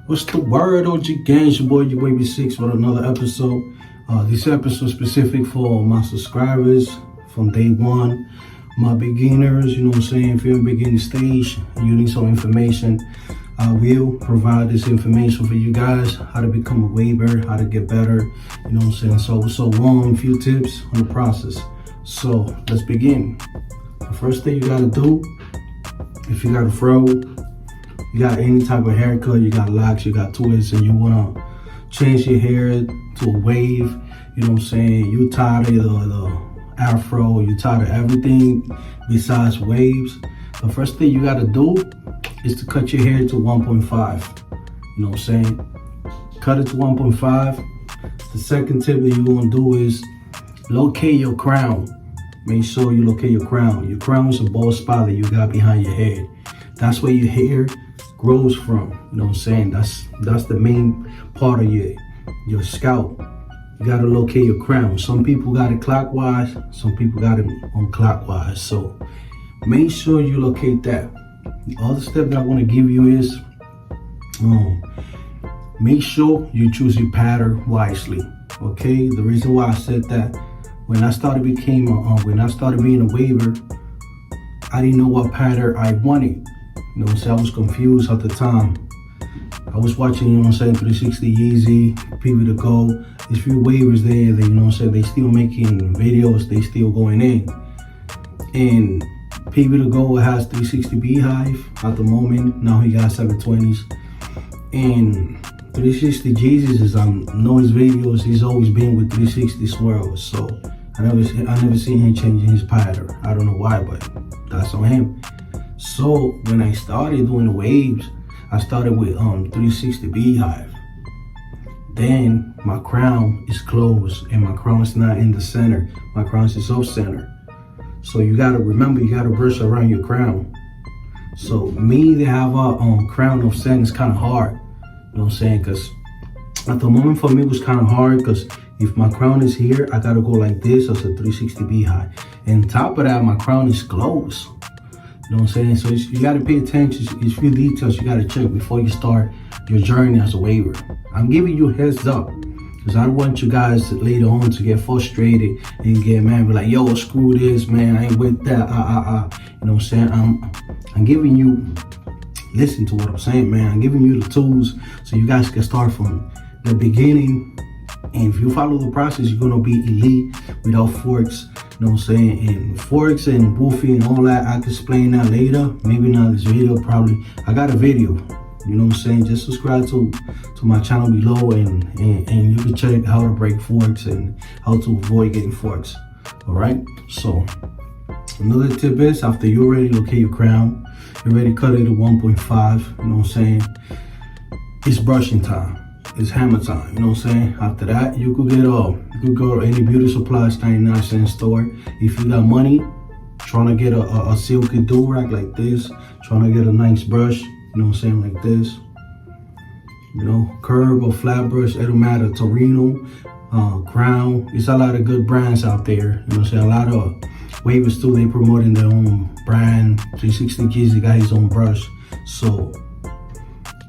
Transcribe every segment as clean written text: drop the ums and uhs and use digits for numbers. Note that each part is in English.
What's the word, OG gang? It's your boy, your baby Six, with another episode. This episode is specific for my subscribers from day one, my beginners, you know what I'm saying? If you're in beginning stage and you need some information, I will provide this information for you guys, how to become a waiver, how to get better, you know what I'm saying? So one few tips on the process. So let's begin. The first thing you gotta do, if you got a fro, you got any type of haircut, you got locks, you got twists, and you wanna change your hair to a wave, you know what I'm saying? You tired of the afro, you tired of everything besides waves. The first thing you gotta do is to cut your hair to 1.5, you know what I'm saying? Cut it to 1.5. The second tip that you're gonna do is locate your crown. Make sure you locate your crown. Your crown is a bald spot that you got behind your head. That's where your hair grows from, you know what I'm saying? That's the main part of your scalp. You gotta locate your crown. Some people got it clockwise, some people got it unclockwise. So make sure you locate that. The other step that I want to give you is make sure you choose your pattern wisely. Okay, the reason why I said that, when I started being a waiver, I didn't know what pattern I wanted. You know, so I was confused at the time. I was watching, you know what I'm saying, 360 Yeezy, PV2Go. There's few waivers there that, you know what I'm saying, they still making videos, they still going in. And PV2Go has 360 Beehive at the moment. Now he got 720s. And 360 Jesus is know his videos, he's always been with 360 Swirl. So I never seen him changing his pattern. I don't know why, but that's on him. So when I started doing the waves, I started with 360 Beehive. Then my crown is closed and my crown is not in the center. My crown is off center. So you gotta remember, you gotta brush around your crown. So me to have a crown off center is kind of hard. You know what I'm saying? Cause at the moment for me it was kind of hard, because if my crown is here, I gotta go like this as a 360 Beehive. And top of that, my crown is closed. You know what I'm saying? So you gotta pay attention. There's few details you gotta check before you start your journey as a waiver. I'm giving you a heads up, because I don't want you guys later on to get frustrated and get mad, be like, yo, screw this, man, I ain't with that, You know what I'm saying? I'm giving you, listen to what I'm saying, man. I'm giving you the tools so you guys can start from the beginning. And if you follow the process, you're gonna be elite without forks. You know what I'm saying? And forks and woofy and all that, I can explain that later. Maybe not this video, probably. I got a video. You know what I'm saying? Just subscribe to my channel below, and you can check how to break forks and how to avoid getting forks. All right. So another tip is, after you already locate your crown, you already cut it to 1.5. You know what I'm saying? It's brushing time. It's hammer time, you know what I'm saying? After that, you could go to any beauty supplies 99-cent store. If you got money, trying to get a silky do-rag like this, trying to get a nice brush, you know what I'm saying, like this. You know, curve or flat brush, it don't matter. Torino, Crown. It's a lot of good brands out there. You know what I'm saying? A lot of waivers too, they promoting their own brand. 360 Yeezy got his own brush. So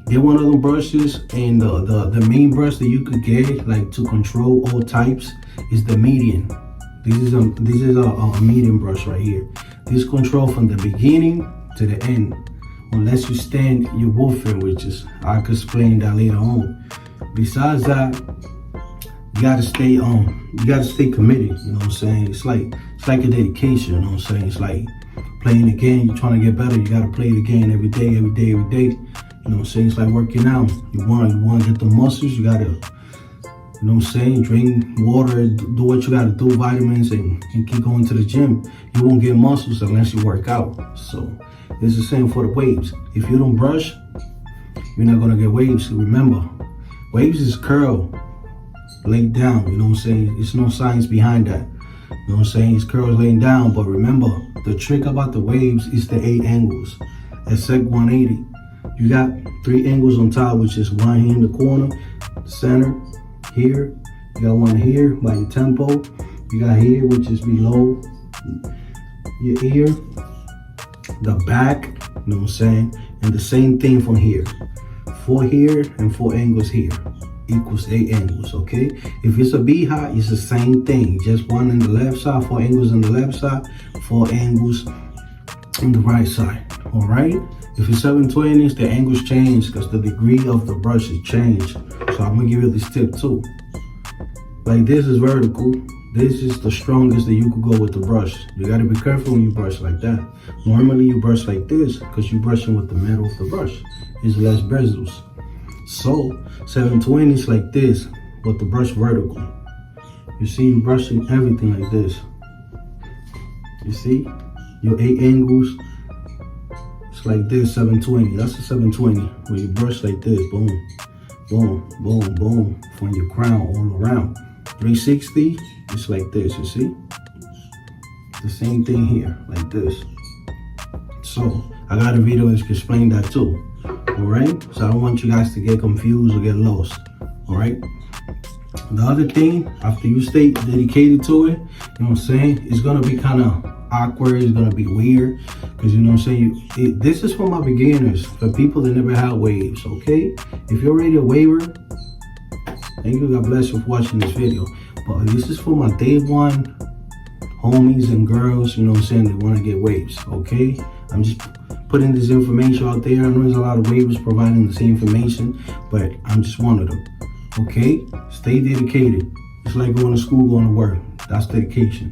get one of them brushes, and the main brush that you could get, like, to control all types, is the medium. This is a medium brush right here. This control from the beginning to the end, unless you stand your woofing, which is, I could explain that later on. Besides that, you gotta stay committed. You know what I'm saying? It's like a dedication. You know what I'm saying? It's like playing the game. You're trying to get better. You gotta play the game every day. You know what I'm saying? It's like working out. You want to get the muscles, you gotta, you know what I'm saying, drink water, do what you gotta do, vitamins, and keep going to the gym. You won't get muscles unless you work out. So it's the same for the waves. If you don't brush, you're not gonna get waves. Remember, waves is curl laid down, you know what I'm saying? There's no science behind that. You know what I'm saying? It's curls laying down, but remember, the trick about the waves is the 8 angles, except 180. You got 3 angles on top, which is one here in the corner, center, here. You got one here by your tempo. You got here, which is below your ear, the back, you know what I'm saying? And the same thing from here. 4 here and 4 angles here equals 8 angles, okay? If it's a beehive, it's the same thing. Just 1 on the left side, 4 angles on the left side, 4 angles on the right side, all right? If it's 720s, the angles change because the degree of the brush is changed. So I'm gonna give you this tip too. Like this is vertical. This is the strongest that you could go with the brush. You gotta be careful when you brush like that. Normally you brush like this because you're brushing with the metal of the brush. It's less bristles. So 720s like this with the brush vertical. You see you brushing everything like this. You see your 8 angles. It's like this, 720. That's a 720 where you brush like this. Boom, boom, boom, boom. From your crown all around. 360, it's like this, you see? The same thing here, like this. So I got a video that can explain that too. Alright? So I don't want you guys to get confused or get lost. Alright? The other thing, after you stay dedicated to it, you know what I'm saying? It's gonna be kind of awkward, it's gonna be weird. Because you know what I'm saying? This is for my beginners, for people that never had waves, okay? If you're already a waver, thank you, God bless you for watching this video. But this is for my day one homies and girls, you know what I'm saying, they want to get waves, okay? I'm just putting this information out there. I know there's a lot of waivers providing the same information, but I'm just one of them, okay? Stay dedicated. It's like going to school, going to work. That's dedication.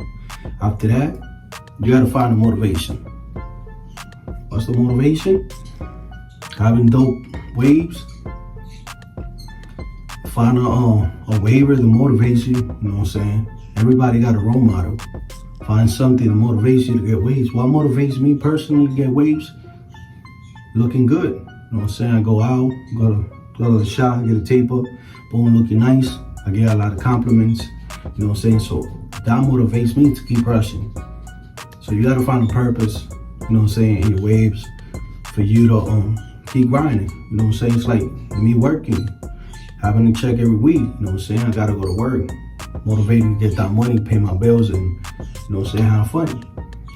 After that, you got to find a motivation. What's the motivation? Having dope waves. Find a waiver that motivates you, you know what I'm saying? Everybody got a role model. Find something that motivates you to get waves. What motivates me personally to get waves? Looking good, you know what I'm saying? I go out, go to the shop, get a tape up, boom, looking nice. I get a lot of compliments, you know what I'm saying? So that motivates me to keep brushing. So you gotta find a purpose, you know what I'm saying, in your waves for you to keep grinding, you know what I'm saying? It's like me working. Having to check every week, you know what I'm saying? I gotta go to work, motivated to get that money, pay my bills, and you know what I'm saying, have fun.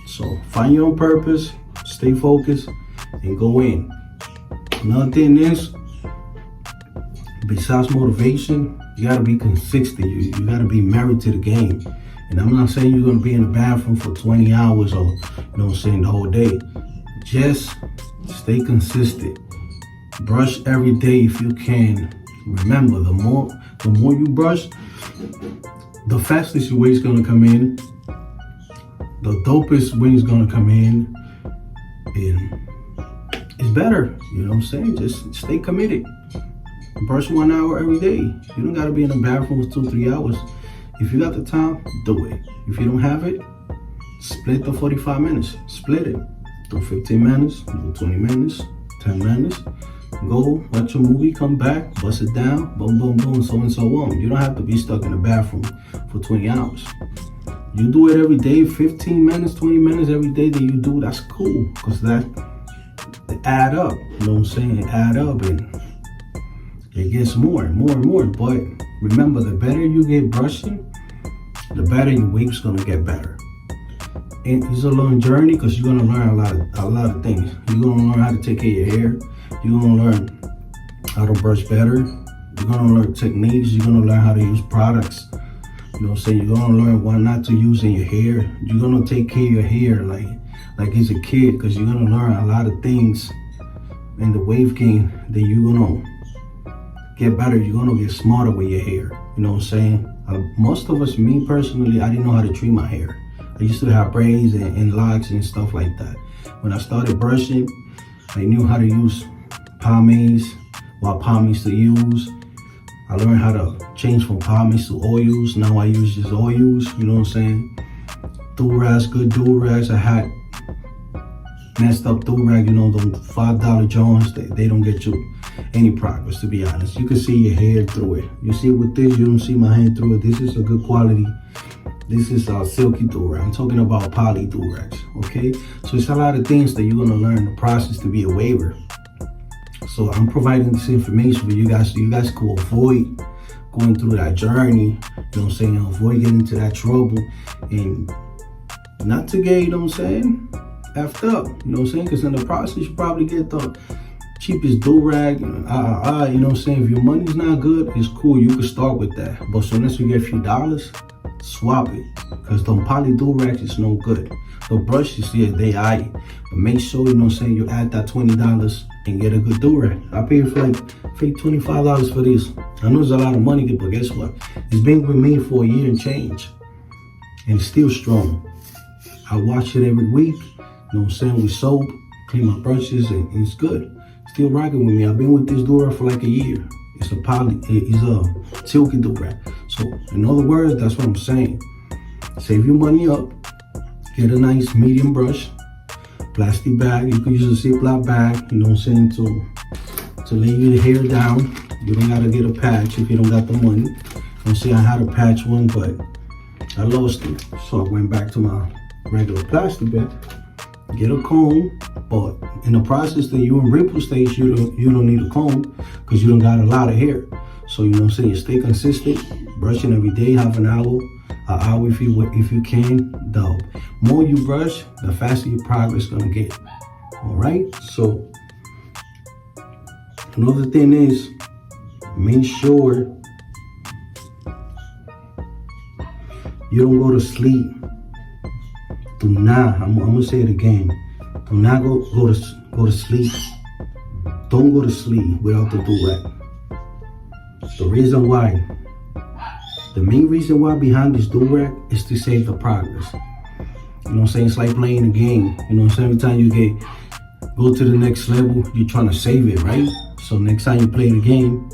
So find your own purpose, stay focused, and go in. Another thing is, besides motivation, you gotta be consistent. You gotta be married to the game. And I'm not saying you're gonna be in the bathroom for 20 hours or, you know what I'm saying, the whole day. Just stay consistent. Brush every day if you can. Remember, the more you brush, the fastest your wave's gonna come in, the dopest wing's gonna come in, and it's better, you know what I'm saying? Just stay committed. Brush 1 hour every day. You don't gotta be in the bathroom for 2-3 hours. If you got the time, do it. If you don't have it, split the 45 minutes. Split it. Do 15 minutes, do 20 minutes, 10 minutes. Go watch a movie, come back, bust it down, boom, boom, boom, so and so on. You don't have to be stuck in the bathroom for 20 hours. You do it every day, 15 minutes, 20 minutes every day that you do, that's cool. Because that add up, you know what I'm saying? It add up and it gets more and more and more. But remember, the better you get brushing, the better your wave's gonna get better. And it's a long journey because you're gonna learn a lot of things. You're gonna learn how to take care of your hair. You're gonna learn how to brush better. You're gonna learn techniques. You're gonna learn how to use products. You know what I'm saying? You're gonna learn what not to use in your hair. You're gonna take care of your hair like it's a kid, because you're gonna learn a lot of things in the wave game that you're gonna get better. You're gonna get smarter with your hair. You know what I'm saying? Most of us, me personally, I didn't know how to treat my hair. I used to have braids and locks and stuff like that. When I started brushing, I knew how to use pomades, what pomades to use. I learned how to change from pomades to oils. Now I use just oils, you know what I'm saying? Do-rags, good do-rags. I had messed up do-rag, you know, them $5 Jones, they don't get you any progress, to be honest. You can see your hair through it. You see with this, you don't see my hair through it. This is a good quality. This is a silky do-rag. I'm talking about poly do-rags, okay? So it's a lot of things that you're gonna learn in the process to be a waver. So I'm providing this information for you guys so you guys can avoid going through that journey, you know what I'm saying? Avoid getting into that trouble and not to get, you know what I'm saying, effed up, you know what I'm saying? Because in the process, you probably get the cheapest do-rag, you know what I'm saying? If your money's not good, it's cool, you can start with that. But as soon as you get a few dollars, swap it. Because them poly do-rags is no good. The brushes, yeah, they aight. But make sure, you know what I'm saying, you add that $20 and get a good do-rag. I paid for like $25 for this. I know it's a lot of money, but guess what? It's been with me for a year and change. And it's still strong. I wash it every week, you know what I'm saying, with soap, clean my brushes, and it's good. Still rocking with me. I've been with this do-rag for like a year. It's a silky do-rag. So in other words, that's what I'm saying. Save your money up. Get a nice medium brush, plastic bag. You can use a Ziploc bag, you know what I'm saying, to lay your hair down. You don't gotta get a patch if you don't got the money. Don't say I had a patch one, but I lost it. So I went back to my regular plastic bag. Get a comb, but in the process that you're in ripple stage, you don't need a comb because you don't got a lot of hair. So you know what I'm saying, stay consistent, brushing every day, half an hour if you can. The more you brush, the faster your progress gonna get. All right. So another thing is, make sure you don't go to sleep. Do not. I'm gonna say it again. Do not go to sleep. Don't go to sleep without the do-rag. The reason why. The main reason why behind this do-rag is to save the progress. You know what I'm saying? It's like playing a game. You know what I'm saying? Every time you go to the next level, you're trying to save it, right? So next time you play the game,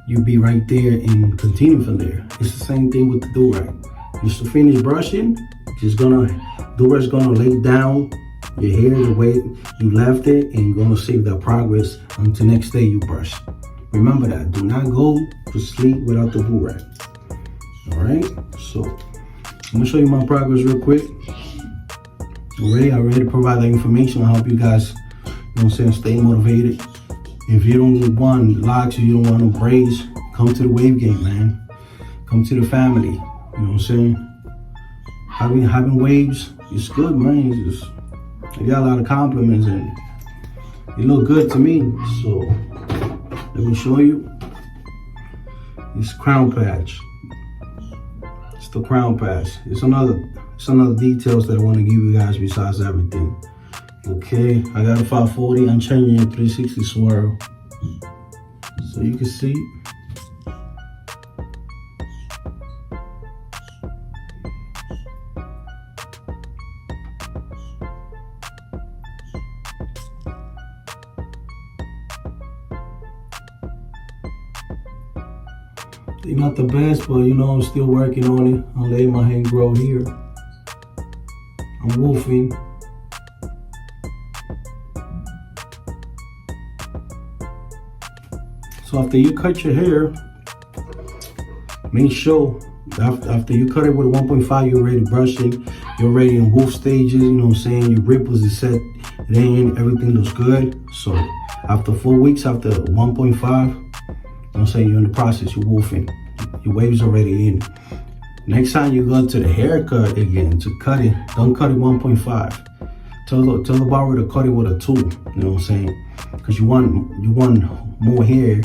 you be right there and continue from there. It's the same thing with the do-rag. Just to finish brushing, do-rag's gonna lay down your hair the way you left it and gonna save that progress until next day you brush. Remember that. Do not go to sleep without the do-rag. All right, so I'm gonna show you my progress real quick. I already provide that information to help you guys, you know what I'm saying, stay motivated. If you don't want locks, you don't want no braids, come to the wave game, man. Come to the family, you know what I'm saying? Having waves, it's good, man. It's just, I got a lot of compliments and it look good to me. So let me show you. This crown patch. It's the crown patch. It's another details that I want to give you guys besides everything. Okay, I got a 540. I'm changing a 360 swirl, so you can see. They're not the best, but you know, I'm still working on it. I'm letting my hair grow here. I'm wolfing. So after you cut your hair, make sure after you cut it with a 1.5, you're already brushing, you're already in wolf stages, you know what I'm saying? Your ripples is set, then everything looks good. So after 4 weeks, after 1.5, I'm saying you're in the process, you're wolfing. Your wave's already in. Next time you go to the haircut again, to cut it, don't cut it 1.5. Tell the barber to cut it with a 2, you know what I'm saying? Because you want more hair,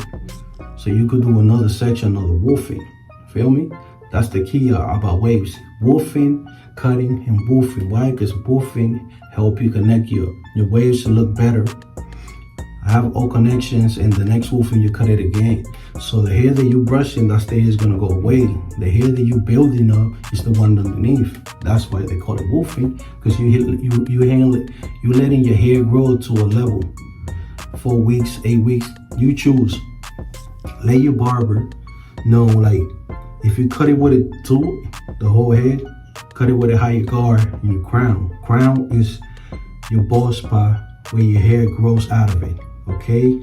so you could do another section of the wolfing. Feel me? That's the key about waves. Wolfing, cutting, and wolfing. Why? Because wolfing help you connect your waves to look better. I have all connections, and the next wolfing you cut it again. So the hair that you brushing, that stage is gonna go away. The hair that you building up is the one underneath. That's why they call it wolfing, because you letting your hair grow to a level. 4 weeks, 8 weeks, you choose. Let your barber know, like, if you cut it with a 2, the whole head, cut it with a higher guard in your crown. Crown is your bald spot where your hair grows out of it. Okay,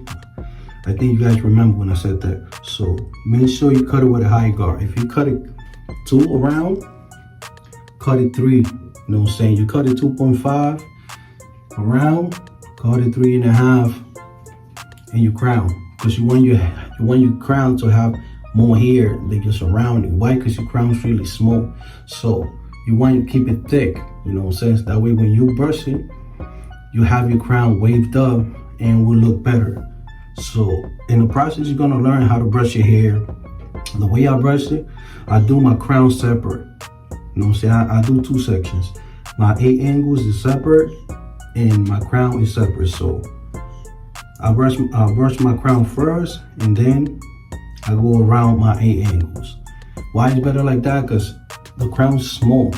I think you guys remember when I said that. So make sure you cut it with a high guard. If you cut it 2 around, cut it 3. You know what I'm saying? You cut it 2.5 around, cut it 3.5 in your crown, because you want your crown to have more hair than your surrounding. Why? Because your crown's really small. So you want to keep it thick. You know what I'm saying? That way when you brush it, you have your crown waved up and will look better. So in the process, you're gonna learn how to brush your hair. The way I brush it, I do my crown separate. You know what I'm saying? I do two sections. My 8 angles is separate and my crown is separate. So I brush my crown first and then I go around my 8 angles. Why is better like that? Because the crown is small.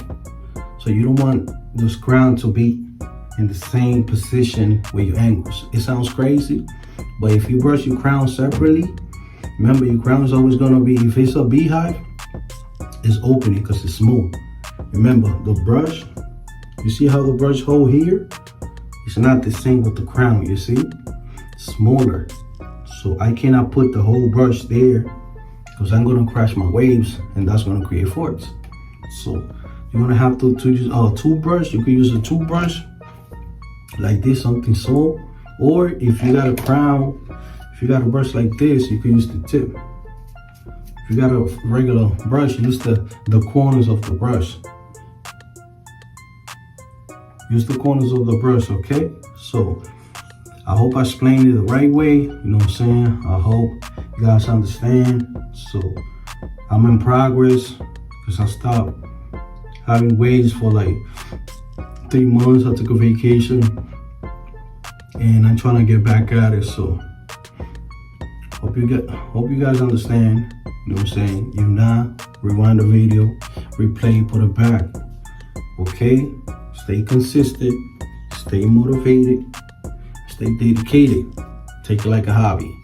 So you don't want this crown to be in the same position with your angles. It sounds crazy, but if you brush your crown separately, remember your crown is always gonna be, if it's a beehive, it's opening because it's small. Remember the brush, you see how the brush hole here? It's not the same with the crown, you see? Smaller. So I cannot put the whole brush there because I'm gonna crash my waves and that's gonna create forks. So you're gonna have to use a toothbrush. You can use a toothbrush like this, something small. Or if you got a crown, if you got a brush like this, you can use the tip. If you got a regular brush, use the corners of the brush. Use the corners of the brush, okay? So I hope I explained it the right way. You know what I'm saying? I hope you guys understand. So I'm in progress because I stopped having waves for like 3 months. I took a vacation and I'm trying to get back at it. So hope you guys understand. You know what I'm saying? If not, rewind the video, replay, put it back. Okay? Stay consistent, stay motivated, stay dedicated. Take it like a hobby.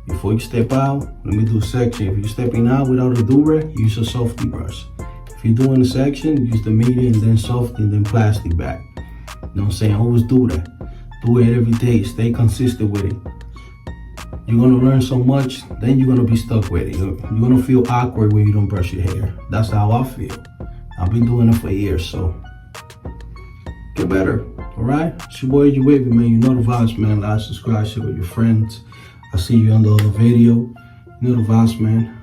Before you step out, let me do a section. If you're stepping out without a do-rag, use a softy brush. If you're doing a section, use the medium and then soft and then plastic back. You know what I'm saying? Always do that. Do it every day. Stay consistent with it. You're gonna learn so much, then you're gonna be stuck with it. You're gonna feel awkward when you don't brush your hair. That's how I feel. I've been doing it for years, so get better. All right? It's your boy, you wavy, man. You know the vibes, man. Like, subscribe, share with your friends. I see you on the other video. You know the vibes, man.